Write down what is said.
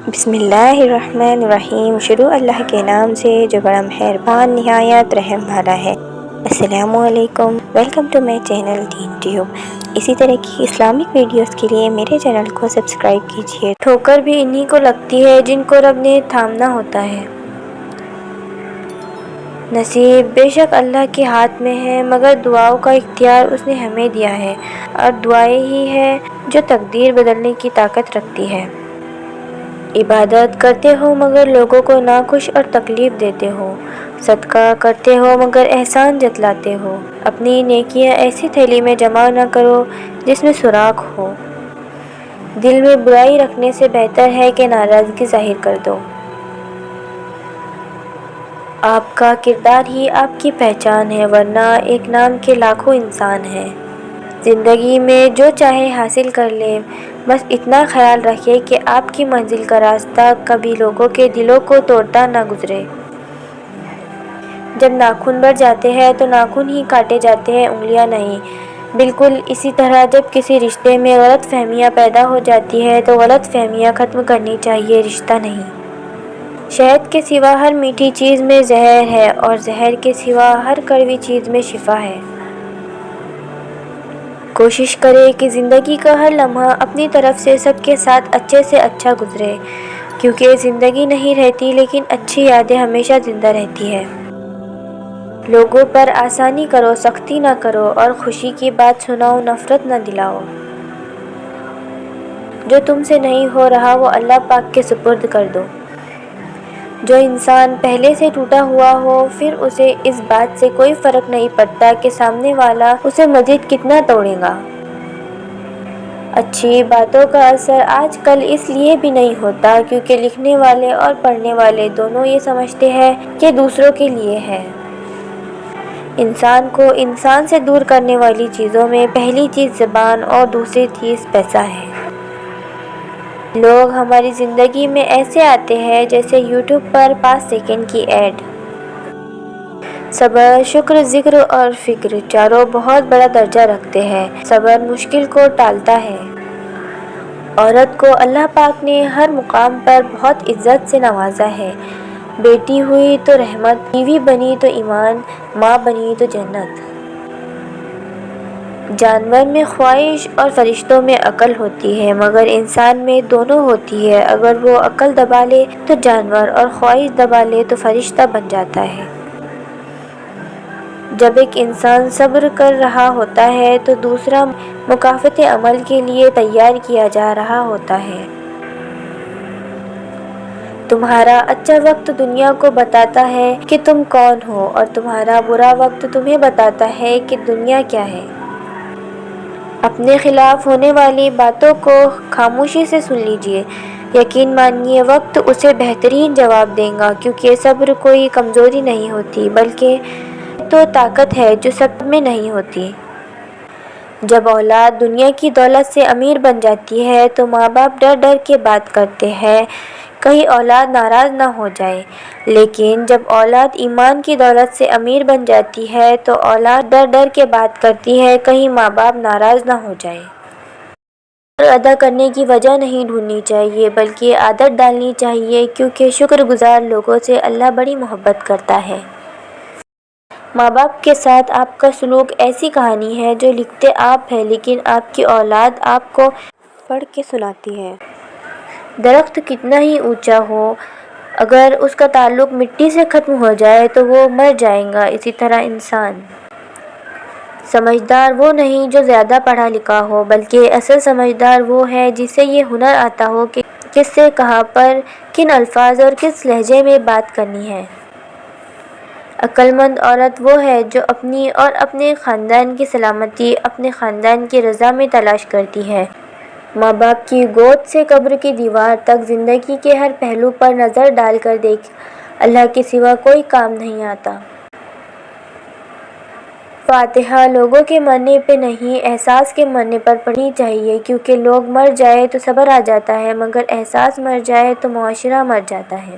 بسم اللہ الرحمن الرحیم۔ شروع اللہ کے نام سے جو بڑا مہربان نہایت رحم والا ہے۔ السلام علیکم، welcome to my channel Deen Tube. اسی طرح کی اسلامک ویڈیوز کے لیے میرے چینل کو سبسکرائب کیجیے۔ ٹھوکر بھی انہی کو لگتی ہے جن کو رب نے تھامنا ہوتا ہے۔ نصیب بے شک اللہ کے ہاتھ میں ہے، مگر دعاؤں کا اختیار اس نے ہمیں دیا ہے، اور دعائیں ہی ہے جو تقدیر بدلنے کی طاقت رکھتی ہے۔ عبادت کرتے ہو مگر لوگوں کو ناخوش اور تکلیف دیتے ہو، صدقہ کرتے ہو مگر احسان جتلاتے ہو، اپنی نیکیاں ایسی تھیلی میں جمع نہ کرو جس میں سوراخ ہو۔ دل میں برائی رکھنے سے بہتر ہے کہ ناراضگی ظاہر کر دو۔ آپ کا کردار ہی آپ کی پہچان ہے، ورنہ ایک نام کے لاکھوں انسان ہیں۔ زندگی میں جو چاہے حاصل کر لے، بس اتنا خیال رکھے کہ آپ کی منزل کا راستہ کبھی لوگوں کے دلوں کو توڑتا نہ گزرے۔ جب ناخن بڑھ جاتے ہیں تو ناخن ہی کاٹے جاتے ہیں، انگلیاں نہیں۔ بالکل اسی طرح جب کسی رشتے میں غلط فہمیاں پیدا ہو جاتی ہے تو غلط فہمیاں ختم کرنی چاہیے، رشتہ نہیں۔ شہد کے سوا ہر میٹھی چیز میں زہر ہے، اور زہر کے سوا ہر کڑوی چیز میں شفا ہے۔ کوشش کرے کہ زندگی کا ہر لمحہ اپنی طرف سے سب کے ساتھ اچھے سے اچھا گزرے، کیونکہ زندگی نہیں رہتی لیکن اچھی یادیں ہمیشہ زندہ رہتی ہے۔ لوگوں پر آسانی کرو، سختی نہ کرو، اور خوشی کی بات سناؤ، نفرت نہ دلاؤ۔ جو تم سے نہیں ہو رہا وہ اللہ پاک کے سپرد کر دو۔ جو انسان پہلے سے ٹوٹا ہوا ہو، پھر اسے اس بات سے کوئی فرق نہیں پڑتا کہ سامنے والا اسے مزید کتنا توڑے گا۔ اچھی باتوں کا اثر آج کل اس لیے بھی نہیں ہوتا کیونکہ لکھنے والے اور پڑھنے والے دونوں یہ سمجھتے ہیں کہ دوسروں کے لیے ہے۔ انسان کو انسان سے دور کرنے والی چیزوں میں پہلی چیز زبان اور دوسری چیز پیسہ ہے۔ لوگ ہماری زندگی میں ایسے آتے ہیں جیسے یوٹیوب پر 5 سیکنڈ کی ایڈ۔ صبر، شکر، ذکر اور فکر چاروں بہت بڑا درجہ رکھتے ہیں۔ صبر مشکل کو ٹالتا ہے۔ عورت کو اللہ پاک نے ہر مقام پر بہت عزت سے نوازا ہے۔ بیٹی ہوئی تو رحمت، بیوی بنی تو ایمان، ماں بنی تو جنت۔ جانور میں خواہش اور فرشتوں میں عقل ہوتی ہے، مگر انسان میں دونوں ہوتی ہے۔ اگر وہ عقل دبا لے تو جانور، اور خواہش دبا لے تو فرشتہ بن جاتا ہے۔ جب ایک انسان صبر کر رہا ہوتا ہے تو دوسرا مکافات عمل کے لیے تیار کیا جا رہا ہوتا ہے۔ تمہارا اچھا وقت دنیا کو بتاتا ہے کہ تم کون ہو، اور تمہارا برا وقت تمہیں بتاتا ہے کہ دنیا کیا ہے۔ اپنے خلاف ہونے والی باتوں کو خاموشی سے سن لیجیے، یقین مانیے وقت اسے بہترین جواب دے گا، کیونکہ صبر کوئی کمزوری نہیں ہوتی بلکہ تو طاقت ہے جو سب میں نہیں ہوتی۔ جب اولاد دنیا کی دولت سے امیر بن جاتی ہے تو ماں باپ ڈر ڈر کے بات کرتے ہیں کہیں اولاد ناراض نہ ہو جائے، لیکن جب اولاد ایمان کی دولت سے امیر بن جاتی ہے تو اولاد ڈر ڈر کے بات کرتی ہے کہیں ماں باپ ناراض نہ ہو جائے۔ شکر ادا کرنے کی وجہ نہیں ڈھونڈنی چاہیے بلکہ عادت ڈالنی چاہیے، کیونکہ شکر گزار لوگوں سے اللہ بڑی محبت کرتا ہے۔ ماں باپ کے ساتھ آپ کا سلوک ایسی کہانی ہے جو لکھتے آپ ہیں لیکن آپ کی اولاد آپ کو پڑھ کے سناتی ہے۔ درخت کتنا ہی اونچا ہو، اگر اس کا تعلق مٹی سے ختم ہو جائے تو وہ مر جائے گا، اسی طرح انسان۔ سمجھدار وہ نہیں جو زیادہ پڑھا لکھا ہو، بلکہ اصل سمجھدار وہ ہے جسے یہ ہنر آتا ہو کہ کس سے کہاں پر کن الفاظ اور کس لہجے میں بات کرنی ہے۔ عقل مند عورت وہ ہے جو اپنی اور اپنے خاندان کی سلامتی اپنے خاندان کی رضا میں تلاش کرتی ہے۔ ماں باپ کی گود سے قبر کی دیوار تک زندگی کے ہر پہلو پر نظر ڈال کر دیکھ، اللہ کے سوا کوئی کام نہیں آتا۔ فاتحہ لوگوں کے مرنے پہ نہیں، احساس کے مرنے پر پڑھنی چاہیے، کیونکہ لوگ مر جائے تو صبر آ جاتا ہے، مگر احساس مر جائے تو معاشرہ مر جاتا ہے۔